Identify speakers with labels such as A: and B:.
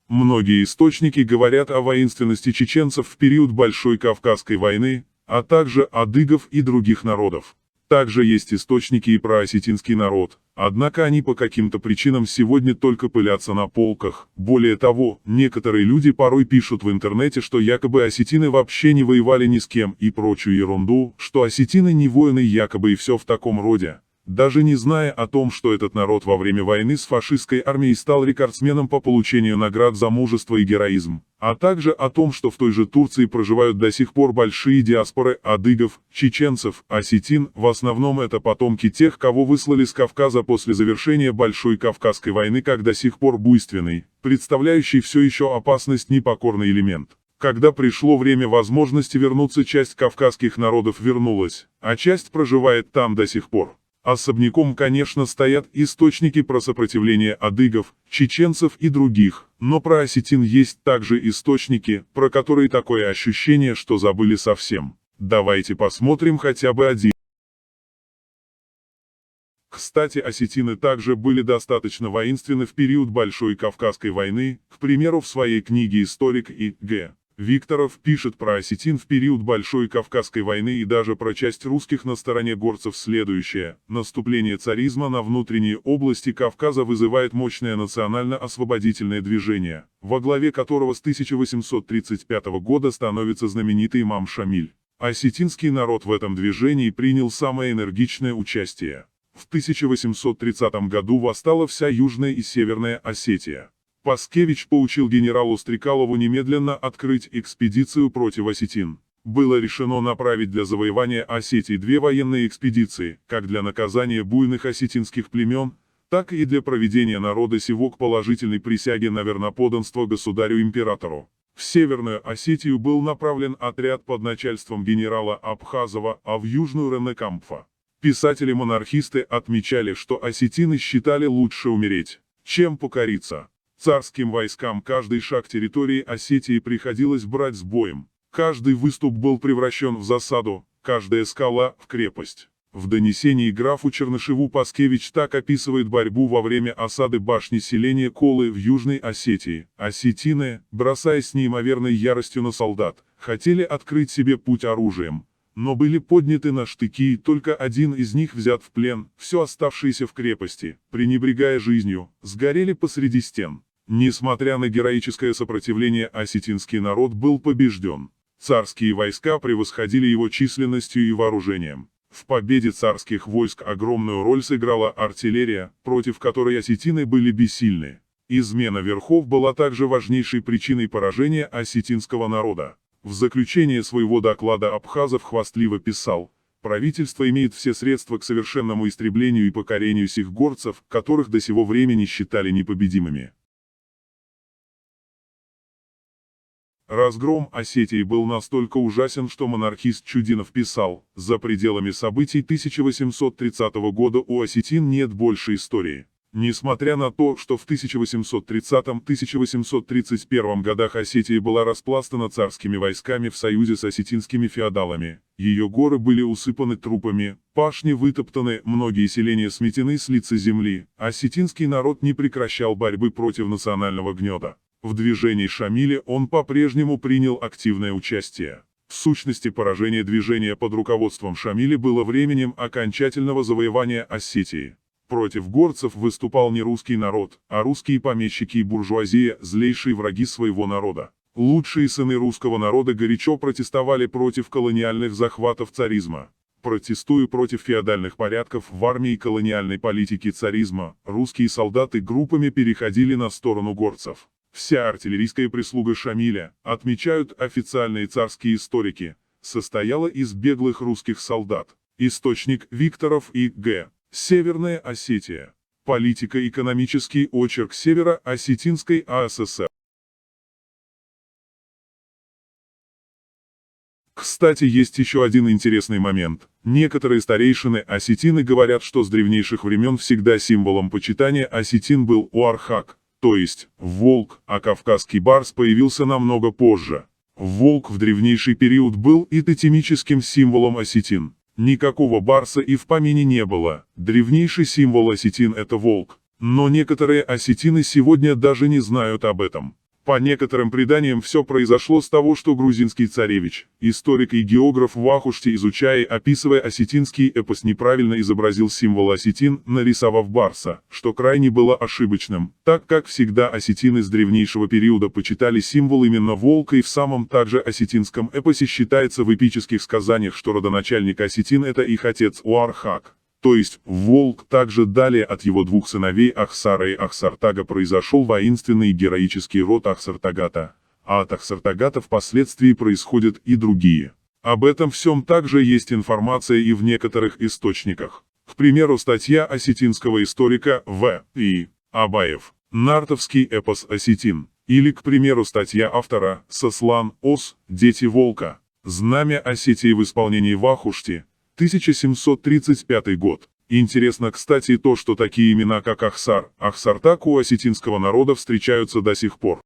A: Многие источники говорят о воинственности чеченцев в период Большой Кавказской войны, а также адыгов и других народов. Также есть источники и про осетинский народ, однако они по каким-то причинам сегодня только пылятся на полках. Более того, некоторые люди порой пишут в интернете, что якобы осетины вообще не воевали ни с кем и прочую ерунду, что осетины не воины якобы и все в таком роде. Даже не зная о том, что этот народ во время войны с фашистской армией стал рекордсменом по получению наград за мужество и героизм, а также о том, что в той же Турции проживают до сих пор большие диаспоры адыгов, чеченцев, осетин, в основном это потомки тех, кого выслали с Кавказа после завершения Большой Кавказской войны как до сих пор буйственный, представляющий все еще опасность непокорный элемент. Когда пришло время возможности вернуться, часть кавказских народов вернулась, а часть проживает там до сих пор. Особняком, конечно, стоят источники про сопротивление адыгов, чеченцев и других, но про осетин есть также источники, про которые такое ощущение, что забыли совсем. Давайте посмотрим хотя бы один. Кстати, осетины также были достаточно воинственны в период Большой Кавказской войны, к примеру, в своей книге историк И.Г. Викторов пишет про осетин в период Большой Кавказской войны и даже про часть русских на стороне горцев следующее. Наступление царизма на внутренние области Кавказа вызывает мощное национально-освободительное движение, во главе которого с 1835 года становится знаменитый имам Шамиль. Осетинский народ в этом движении принял самое энергичное участие. В 1830 году восстала вся Южная и Северная Осетия. Паскевич поучил генералу Стрекалову немедленно открыть экспедицию против осетин. Было решено направить для завоевания Осетии две военные экспедиции, как для наказания буйных осетинских племен, так и для проведения народа сего к положительной присяге на верноподданство государю-императору. В Северную Осетию был направлен отряд под начальством генерала Абхазова, а в Южную Ренекампфа. Писатели-монархисты отмечали, что осетины считали лучше умереть, чем покориться. Царским войскам каждый шаг территории Осетии приходилось брать с боем. Каждый выступ был превращен в засаду, каждая скала – в крепость. В донесении графу Чернышеву Паскевич так описывает борьбу во время осады башни селения Колы в Южной Осетии. Осетины, бросаясь с неимоверной яростью на солдат, хотели открыть себе путь оружием, но были подняты на штыки, и только один из них взят в плен, все оставшиеся в крепости, пренебрегая жизнью, сгорели посреди стен. Несмотря на героическое сопротивление, осетинский народ был побежден. Царские войска превосходили его численностью и вооружением. В победе царских войск огромную роль сыграла артиллерия, против которой осетины были бессильны. Измена верхов была также важнейшей причиной поражения осетинского народа. В заключение своего доклада Абхазов хвастливо писал: «Правительство имеет все средства к совершенному истреблению и покорению сих горцев, которых до сего времени считали непобедимыми». Разгром Осетии был настолько ужасен, что монархист Чудинов писал: «За пределами событий 1830 года у осетин нет больше истории». Несмотря на то, что в 1830-1831 годах Осетия была распластана царскими войсками в союзе с осетинскими феодалами, ее горы были усыпаны трупами, пашни вытоптаны, многие селения сметены с лица земли, осетинский народ не прекращал борьбы против национального гнета. В движении Шамиля он по-прежнему принял активное участие. В сущности, поражение движения под руководством Шамиля было временем окончательного завоевания Осетии. Против горцев выступал не русский народ, а русские помещики и буржуазия, злейшие враги своего народа. Лучшие сыны русского народа горячо протестовали против колониальных захватов царизма. Протестуя против феодальных порядков в армии и колониальной политики царизма, русские солдаты группами переходили на сторону горцев. Вся артиллерийская прислуга Шамиля, отмечают официальные царские историки, состояла из беглых русских солдат. Источник Викторов И.Г. Северная Осетия. Политико-экономический очерк Северо-Осетинской АССР. Кстати, есть еще один интересный момент. Некоторые старейшины осетины говорят, что с древнейших времен всегда символом почитания осетин был уархак, то есть волк, а кавказский барс появился намного позже. Волк в древнейший период был и тотемическим символом осетин. Никакого барса и в помине не было. Древнейший символ осетин – это волк. Но некоторые осетины сегодня даже не знают об этом. По некоторым преданиям все произошло с того, что грузинский царевич, историк и географ Вахушти, изучая и описывая осетинский эпос, неправильно изобразил символ осетин, нарисовав барса, что крайне было ошибочным, так как всегда осетины с древнейшего периода почитали символ именно волка, и в самом также осетинском эпосе считается в эпических сказаниях, что родоначальник осетин — это их отец Уархак. То есть, волк. Также далее от его двух сыновей Ахсара и Ахсартага произошел воинственный и героический род Ахсартагата, а от Ахсартагата впоследствии происходят и другие. Об этом всем также есть информация и в некоторых источниках. К примеру, статья осетинского историка В. И. Абаев «Нартовский эпос осетин», или, к примеру, статья автора Сослан Ос «Дети волка. Знамя Осетии» в исполнении Вахушти, 1735 год. Интересно, кстати, то, что такие имена, как Ахсар, Ахсартак у осетинского народа встречаются до сих пор.